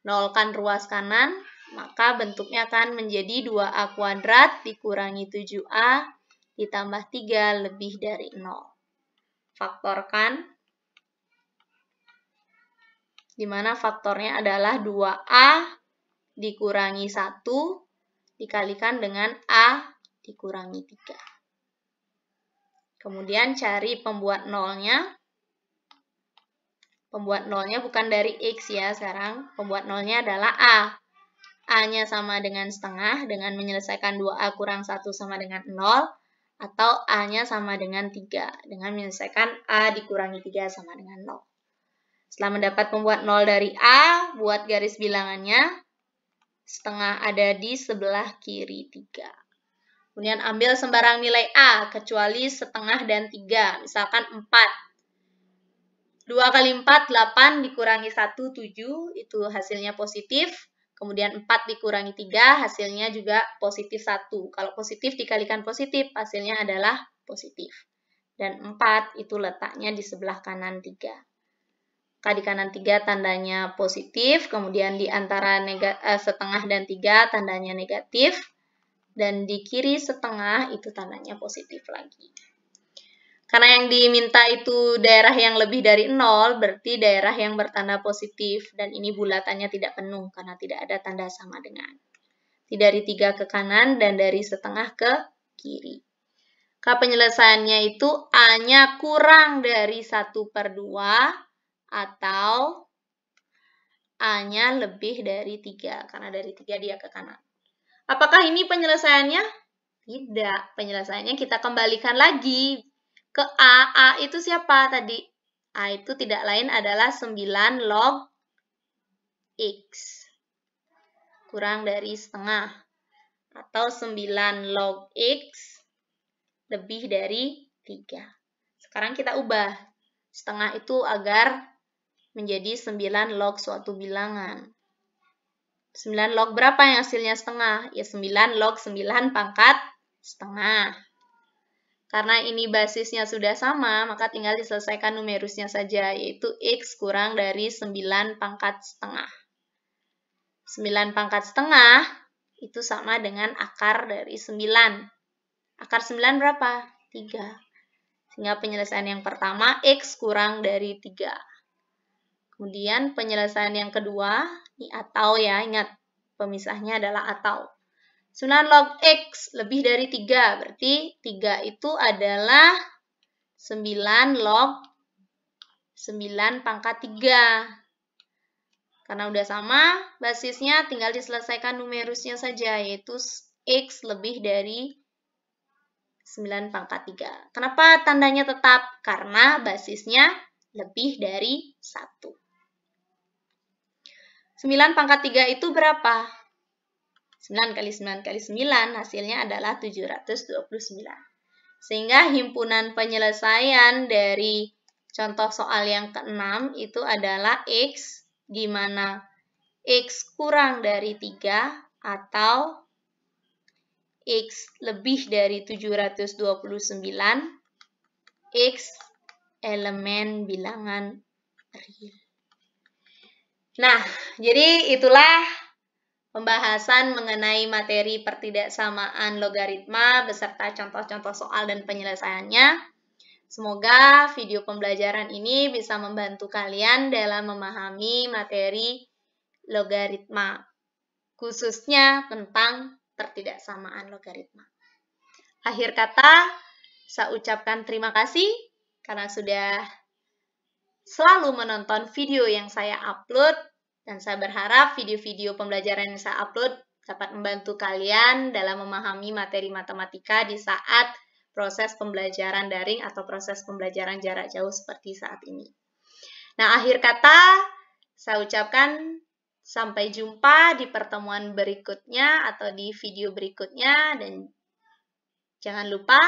Speaker 1: Nolkan ruas kanan, maka bentuknya akan menjadi 2a kuadrat dikurangi 7a ditambah 3 lebih dari 0. Faktorkan, di mana faktornya adalah 2a dikurangi 1 dikalikan dengan A dikurangi 3. Kemudian cari pembuat nolnya. Pembuat nolnya bukan dari X ya sekarang. Pembuat nolnya adalah A. A-nya sama dengan setengah dengan menyelesaikan 2A kurang 1 sama dengan 0. Atau A-nya sama dengan 3 dengan menyelesaikan A dikurangi 3 sama dengan 0. Setelah mendapat pembuat nol dari A, buat garis bilangannya. Setengah ada di sebelah kiri 3. Kemudian ambil sembarang nilai A, kecuali setengah dan 3. Misalkan 4. 2 kali 4, 8 dikurangi 1, 7. Itu hasilnya positif. Kemudian 4 dikurangi 3, hasilnya juga positif 1. Kalau positif dikalikan positif, hasilnya adalah positif. Dan 4 itu letaknya di sebelah kanan 3. Maka di kanan 3 tandanya positif, kemudian di antara setengah dan 3 tandanya negatif, dan di kiri setengah itu tandanya positif lagi. Karena yang diminta itu daerah yang lebih dari 0, berarti daerah yang bertanda positif, dan ini bulatannya tidak penuh karena tidak ada tanda sama dengan. Dari 3 ke kanan dan dari setengah ke kiri. Penyelesaiannya itu A-nya kurang dari 1/2 atau A-nya lebih dari 3, karena dari 3 dia ke kanan. Apakah ini penyelesaiannya? Tidak. Penyelesaiannya kita kembalikan lagi ke A. A itu siapa tadi? A itu tidak lain adalah 9 log X. Kurang dari setengah. Atau 9 log X lebih dari 3. Sekarang kita ubah. Setengah itu agar menjadi 9 log suatu bilangan. 9 log berapa yang hasilnya setengah? Ya 9 log 9 pangkat setengah. Karena ini basisnya sudah sama, maka tinggal diselesaikan numerusnya saja, yaitu X kurang dari 9 pangkat setengah. 9 pangkat setengah itu sama dengan akar dari 9. Akar 9 berapa? 3. Sehingga penyelesaian yang pertama, X kurang dari 3. Kemudian penyelesaian yang kedua, ini atau ya, ingat pemisahnya adalah atau. 9 log X lebih dari 3, berarti 3 itu adalah 9 log 9 pangkat 3. Karena udah sama, basisnya tinggal diselesaikan numerusnya saja, yaitu X lebih dari 9 pangkat 3. Kenapa tandanya tetap? Karena basisnya lebih dari 1. 9 pangkat 3 itu berapa? 9 kali 9 kali 9 hasilnya adalah 729. Sehingga himpunan penyelesaian dari contoh soal yang ke-6 itu adalah X, di mana X kurang dari 3 atau X lebih dari 729, X elemen bilangan real. Nah, jadi itulah pembahasan mengenai materi pertidaksamaan logaritma beserta contoh-contoh soal dan penyelesaiannya. Semoga video pembelajaran ini bisa membantu kalian dalam memahami materi logaritma, khususnya tentang pertidaksamaan logaritma. Akhir kata, saya ucapkan terima kasih karena sudah selalu menonton video yang saya upload. Dan saya berharap video-video pembelajaran yang saya upload dapat membantu kalian dalam memahami materi matematika di saat proses pembelajaran daring atau proses pembelajaran jarak jauh seperti saat ini. Nah, akhir kata, saya ucapkan sampai jumpa di pertemuan berikutnya atau di video berikutnya. Dan jangan lupa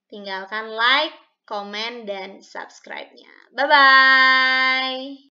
Speaker 1: tinggalkan like, komen, dan subscribe-nya. Bye-bye!